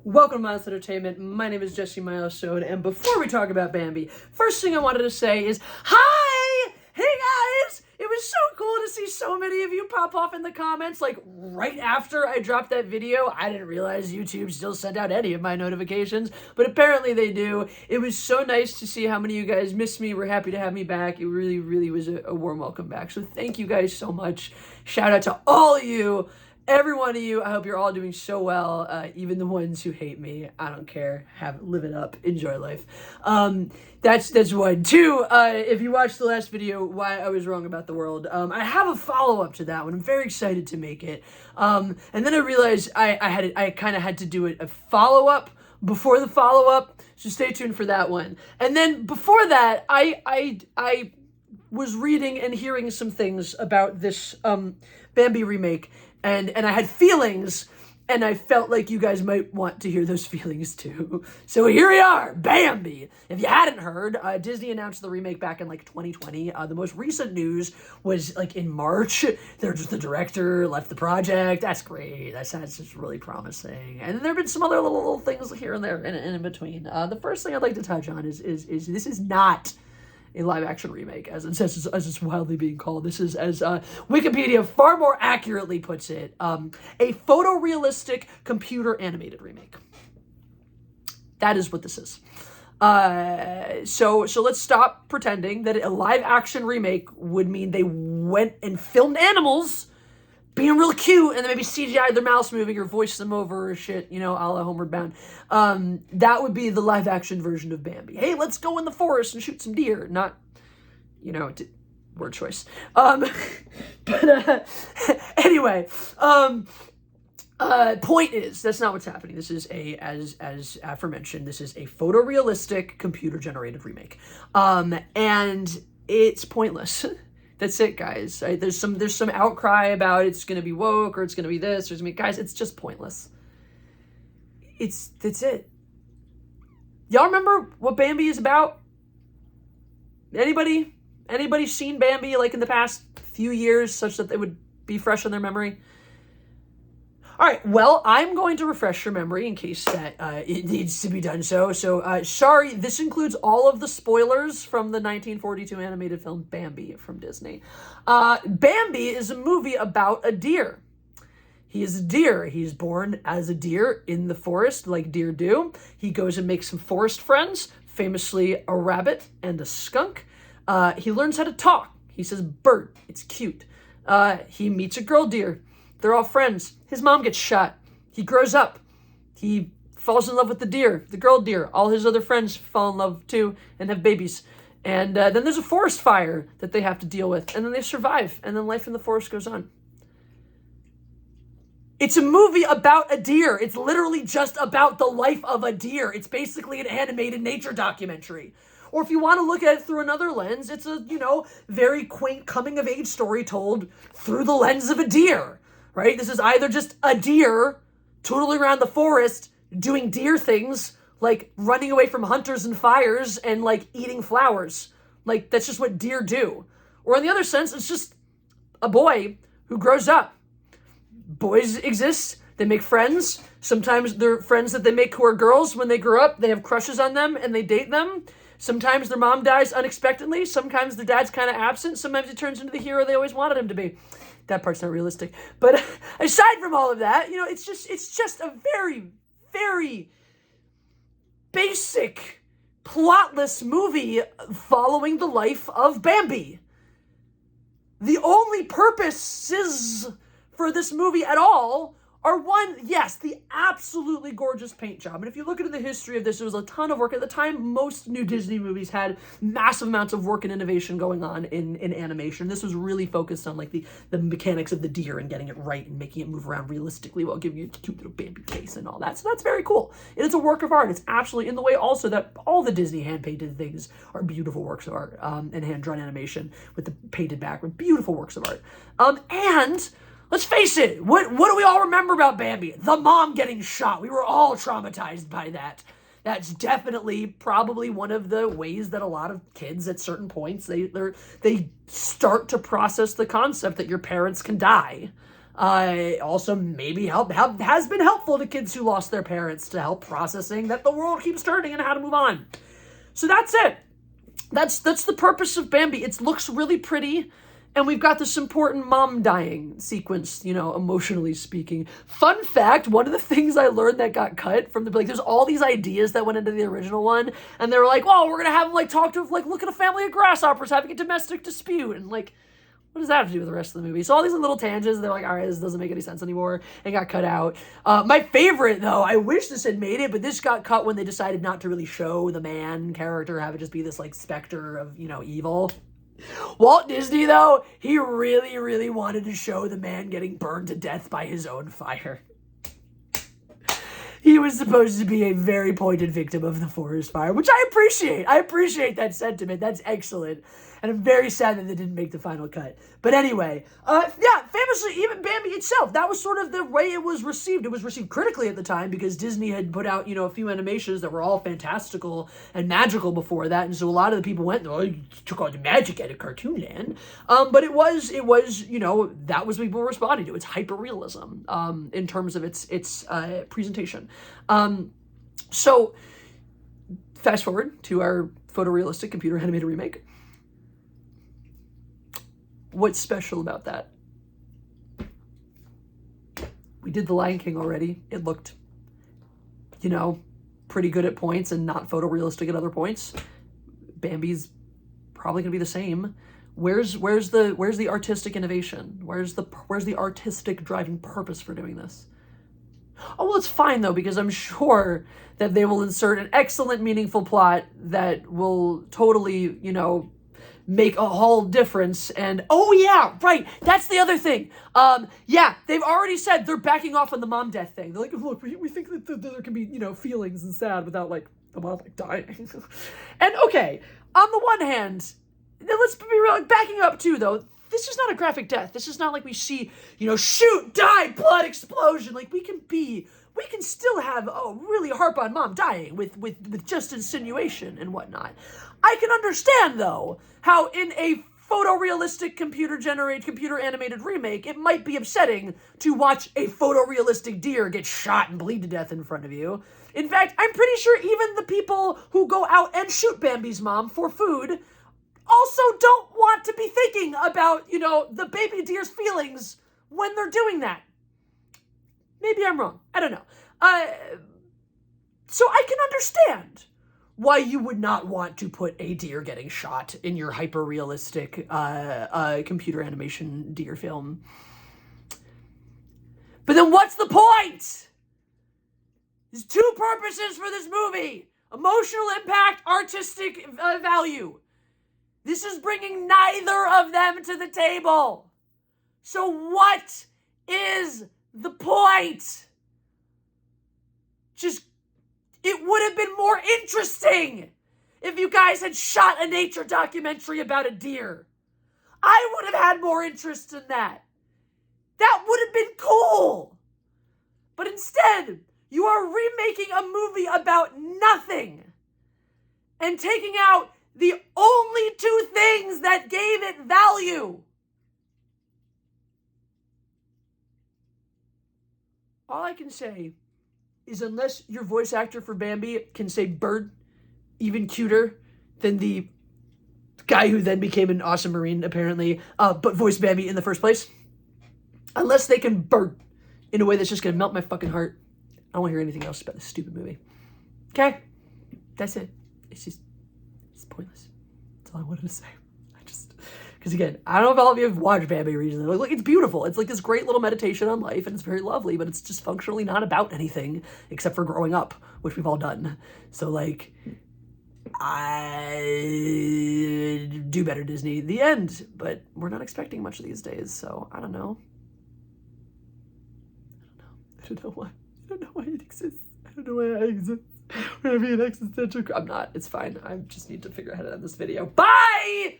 Welcome to Mindless Entertainment. My name is JessiMilestone, and before we talk about Bambi, first thing I wanted to say is, hi! Hey guys! It was so cool to see so many of you pop off in the comments, like, right after I dropped that video. I didn't realize YouTube still sent out any of my notifications, but apparently they do. It was so nice to see how many of you guys missed me, were happy to have me back. It really, really was a warm welcome back, so thank you guys so much. Shout out to all of you. Every one of you, I hope you're all doing so well, even the ones who hate me. I don't care. Live it up. Enjoy life. That's one. Two, if you watched the last video, why I was wrong about the world, I have a follow-up to that one. I'm very excited to make it. And then I realized I kind of had to do a follow-up before the follow-up, so stay tuned for that one. And then before that, I was reading and hearing some things about this Bambi remake, and I had feelings, and I felt like you guys might want to hear those feelings too. So here we are, Bambi. If you hadn't heard, Disney announced the remake back in like 2020. The most recent news was like in March. The director left the project. That's great. That's just really promising. And then there have been some other little things here and there in between. The first thing I'd like to touch on is this is not a live-action remake, as it's wildly being called. This is, as Wikipedia far more accurately puts it, a photorealistic computer-animated remake. That is what this is. So let's stop pretending that a live-action remake would mean they went and filmed animals being real cute, and then maybe CGI their mouths moving or voice them over or shit, you know, a la Homeward Bound. That would be the live-action version of Bambi. Hey, let's go in the forest and shoot some deer. Not, you know, word choice. Anyway, point is, that's not what's happening. This is as aforementioned, this is a photorealistic computer-generated remake. And it's pointless. That's it, guys. Right? There's some outcry about it's gonna be woke or it's gonna be this or it's gonna be, guys, it's just pointless. That's it. Y'all remember what Bambi is about? Anybody seen Bambi like in the past few years such that they would be fresh in their memory? All right, well, I'm going to refresh your memory in case that it needs to be done so. So, sorry, this includes all of the spoilers from the 1942 animated film Bambi from Disney. Bambi is a movie about a deer. He is a deer. He's born as a deer in the forest, like deer do. He goes and makes some forest friends, famously a rabbit and a skunk. He learns how to talk. He says bird. It's cute. He meets a girl deer. They're all friends. His mom gets shot. He grows up. He falls in love with the deer, the girl deer. All his other friends fall in love too and have babies. And then there's a forest fire that they have to deal with. And then they survive. And then life in the forest goes on. It's a movie about a deer. It's literally just about the life of a deer. It's basically an animated nature documentary. Or if you want to look at it through another lens, it's a, you know, very quaint coming-of-age story told through the lens of a deer. Right? This is either just a deer tootling around the forest doing deer things, like running away from hunters and fires and like eating flowers. Like that's just what deer do. Or in the other sense, it's just a boy who grows up. Boys exist. They make friends. Sometimes they're friends that they make who are girls when they grow up. They have crushes on them and they date them. Sometimes their mom dies unexpectedly. Sometimes their dad's kind of absent. Sometimes he turns into the hero they always wanted him to be. That part's not realistic. But aside from all of that, you know, it's just a very, very basic, plotless movie following the life of Bambi. The only purposes for this movie at all are one, yes, the absolutely gorgeous paint job. And if you look into the history of this, there was a ton of work. At the time, most new Disney movies had massive amounts of work and innovation going on in animation. This was really focused on like the mechanics of the deer and getting it right and making it move around realistically while giving you a cute little Bambi face and all that. So that's very cool. It is a work of art. It's absolutely in the way also that all the Disney hand-painted things are beautiful works of art and hand-drawn animation with the painted background. Beautiful works of art. And let's face it, what do we all remember about Bambi? The mom getting shot. We were all traumatized by that. That's definitely probably one of the ways that a lot of kids at certain points, they start to process the concept that your parents can die. Also maybe has been helpful to kids who lost their parents to help processing that the world keeps turning and how to move on. So that's it. That's the purpose of Bambi. It looks really pretty, and we've got this important mom dying sequence, emotionally speaking. Fun fact, one of the things I learned that got cut from there's all these ideas that went into the original one, and they were like, well, we're gonna have him talk to look at a family of grasshoppers having a domestic dispute, and what does that have to do with the rest of the movie? So all these little tangents, they're like, all right, this doesn't make any sense anymore, and got cut out. My favorite, though, I wish this had made it, but this got cut when they decided not to really show the man character, have it just be this, specter of, evil. Walt Disney, though, he really, really wanted to show the man getting burned to death by his own fire. He was supposed to be a very pointed victim of the forest fire, which I appreciate. I appreciate that sentiment. That's excellent. And I'm very sad that they didn't make the final cut. But anyway, famously, even Bambi itself, that was sort of the way it was received. It was received critically at the time because Disney had put out, a few animations that were all fantastical and magical before that. And so a lot of the people went, oh, you took all the magic out of cartoon land. But it was, that was what people were responding to. It's hyper-realism in terms of its presentation. So fast forward to our photorealistic computer animated remake. What's special about that? We did The Lion King already. It looked, pretty good at points and not photorealistic at other points. Bambi's probably gonna be the same. Where's the artistic innovation? Where's the artistic driving purpose for doing this? Oh, well, it's fine, though, because I'm sure that they will insert an excellent, meaningful plot that will totally, make a whole difference. And, oh, yeah, right, that's the other thing. They've already said they're backing off on the mom death thing. They're like, look, we think that there can be, feelings and sad without, the mom, dying. And, okay, on the one hand, let's be real, backing up, too, though, this is not a graphic death. This is not like we see, shoot, die, blood, explosion. We can still have, really harp on mom dying with just insinuation and whatnot. I can understand, though, how in a photorealistic computer animated remake, it might be upsetting to watch a photorealistic deer get shot and bleed to death in front of you. In fact, I'm pretty sure even the people who go out and shoot Bambi's mom for food also don't want to be thinking about, the baby deer's feelings when they're doing that. Maybe I'm wrong. I don't know. So I can understand why you would not want to put a deer getting shot in your hyper-realistic computer animation deer film. But then what's the point? There's two purposes for this movie. Emotional impact, artistic value. This is bringing neither of them to the table. So what is the point? It would have been more interesting if you guys had shot a nature documentary about a deer. I would have had more interest in that. That would have been cool. But instead, you are remaking a movie about nothing and taking out the only two things that gave it value. All I can say is unless your voice actor for Bambi can say bird even cuter than the guy who then became an awesome Marine, apparently, but voiced Bambi in the first place, unless they can bird in a way that's just going to melt my fucking heart, I don't want to hear anything else about this stupid movie. Okay? That's it. It's pointless. That's all I wanted to say. Because again, I don't know if all of you have watched Bambi recently. It's beautiful. It's this great little meditation on life, and it's very lovely, but it's just functionally not about anything except for growing up, which we've all done. So I do better, Disney. The end. But we're not expecting much these days, so I don't know. I don't know why. I don't know why it exists. I don't know why I exist. We're gonna be an existential. I'm not. It's fine. I just need to figure out how to end this video. Bye!